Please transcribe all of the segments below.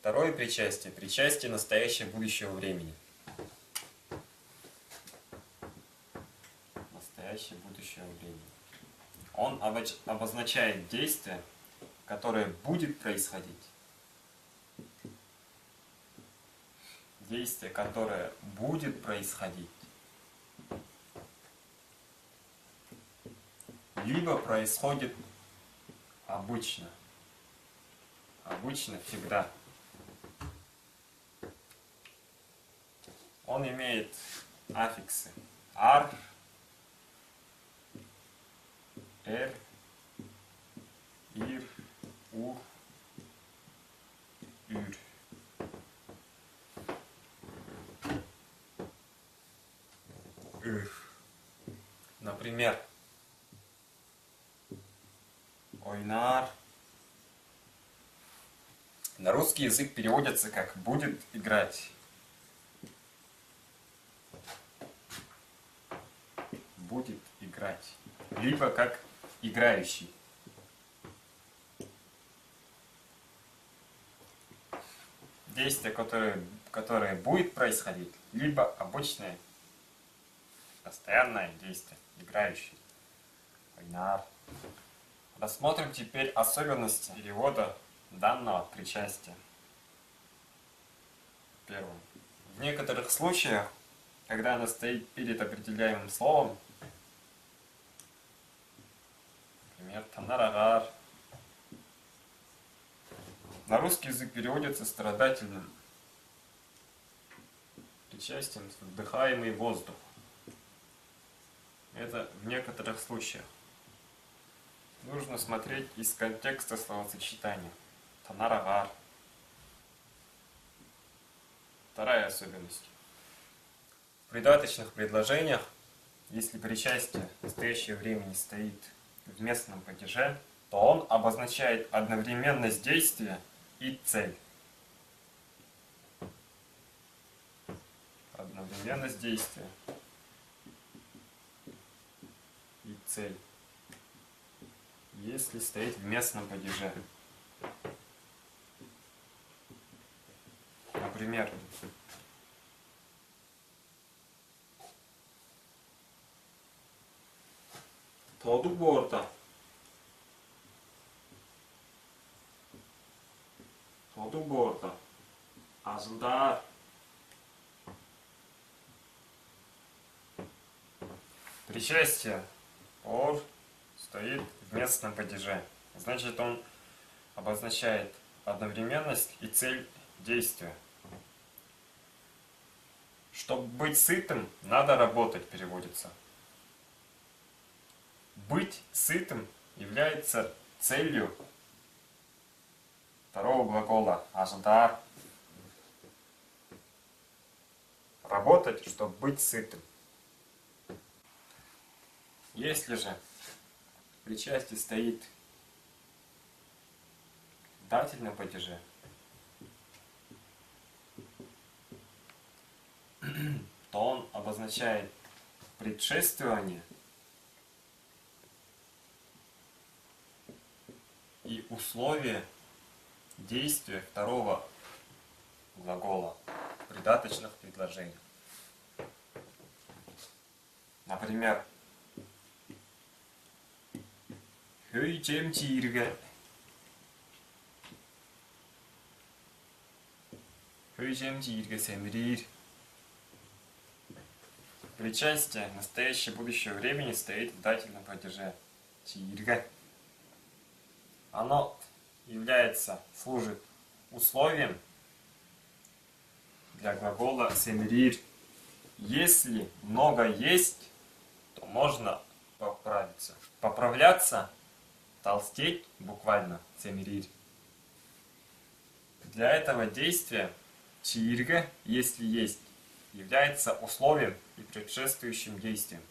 Второе причастие. Причастие настоящего и будущего времени. Настоящее и будущего времени. Он обозначает действие, которое будет происходить. Действие, которое будет происходить. Либо происходит обычно. Обычно всегда. Он имеет аффиксы ар, эр, ир, ур, юр. Например, ойнар. На русский язык переводится как «будет играть». Будет играть. Либо как играющий. Действие, которое будет происходить, либо обычное, постоянное действие, играющий. Ойнар. Рассмотрим теперь особенности перевода данного причастия. Первое. В некоторых случаях, когда оно стоит перед определяемым словом, например, танарагар, на русский язык переводится страдательным причастием вдыхаемый воздух. Это в некоторых случаях. Нужно смотреть из контекста словосочетания. Танарагар. Вторая особенность. В придаточных предложениях, если причастие в настоящее время стоит в местном падеже, то он обозначает одновременность действия и цель. Одновременность действия и цель. Если стоит в местном падеже. Например, тоду борта. Тоду борта. Азылдар. Причастие ор стоит в местном падеже. Значит, он обозначает одновременность и цель действия. Чтобы быть сытым, надо работать, переводится. Быть сытым является целью второго глагола аждар. Работать, чтобы быть сытым. Если же причастие стоит в дательном падеже, то он обозначает предшествование и условие действия второго глагола в придаточных предложениях. Например, хүйчем чирге. Хүйчем чирге семрир. Причастие настоящего и будущего времени стоит в дательном падеже чирге. Оно служит условием для глагола семрир. Если много есть, то можно поправиться. Поправляться, толстеть, буквально, семрир. Для этого действия чирга, если есть, является условием и предшествующим действием.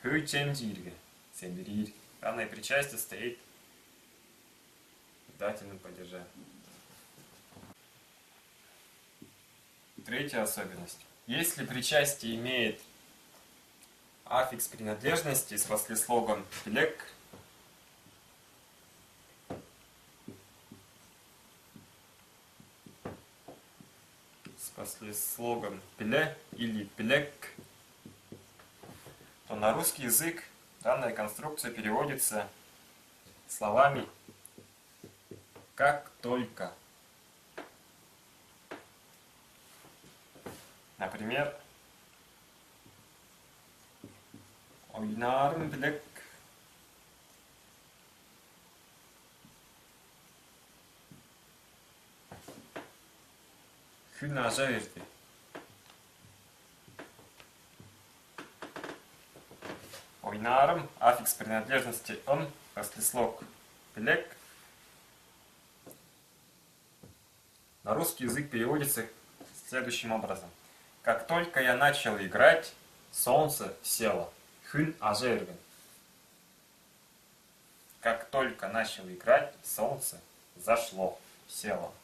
Хүйчем чирге, семрир. Данное причастие стоит в дательном падеже. Третья особенность. Если причастие имеет аффикс принадлежности с послесловом «лек», после слогом «пиле» или «пилек», то на русский язык данная конструкция переводится словами «как только». Например, «Oynarım bilek». Gün aja verdi. Oynarım, аффикс принадлежности он, послеслог «пилек». На русский язык переводится следующим образом. Как только я начал играть, солнце село. Хүн ажерген. Как только начал играть, солнце зашло, село.